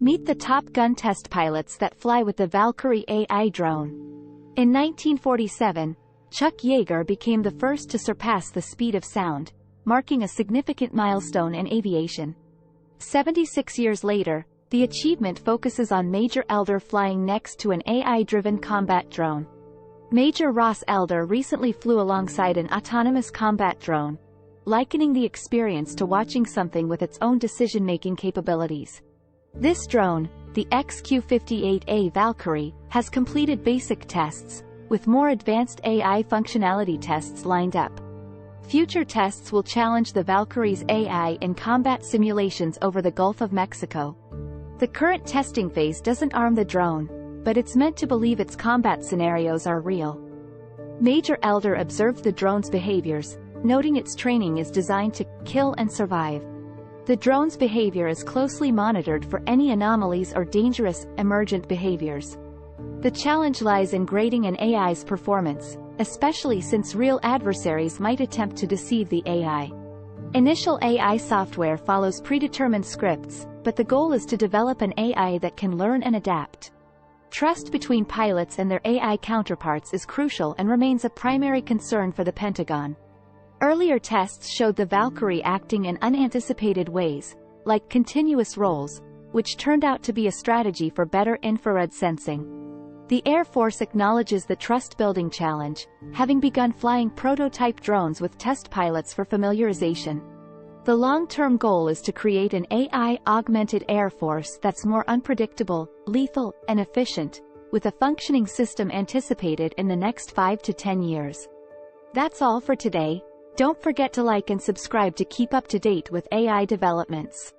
Meet the Top Gun test pilots that fly with the Valkyrie AI drone. In 1947, Chuck Yeager became the first to surpass the speed of sound, marking a significant milestone in aviation. 76 years later, the achievement focuses on Major Elder flying next to an AI-driven combat drone. Major Ross Elder recently flew alongside an autonomous combat drone, likening the experience to watching something with its own decision-making capabilities. This drone, the XQ-58A Valkyrie, has completed basic tests, with more advanced AI functionality tests lined up. Future tests will challenge the Valkyrie's AI in combat simulations over the Gulf of Mexico. The current testing phase doesn't arm the drone, but it's meant to believe its combat scenarios are real. Major Elder observed the drone's behaviors, noting its training is designed to kill and survive. The drone's behavior is closely monitored for any anomalies or dangerous, emergent behaviors. The challenge lies in grading an AI's performance, especially since real adversaries might attempt to deceive the AI. Initial AI software follows predetermined scripts, but the goal is to develop an AI that can learn and adapt. Trust between pilots and their AI counterparts is crucial and remains a primary concern for the Pentagon. Earlier tests showed the Valkyrie acting in unanticipated ways, like continuous rolls, which turned out to be a strategy for better infrared sensing. The Air Force acknowledges the trust-building challenge, having begun flying prototype drones with test pilots for familiarization. The long-term goal is to create an AI-augmented Air Force that's more unpredictable, lethal, and efficient, with a functioning system anticipated in the next 5 to 10 years. That's all for today. Don't forget to like and subscribe to keep up to date with AI developments.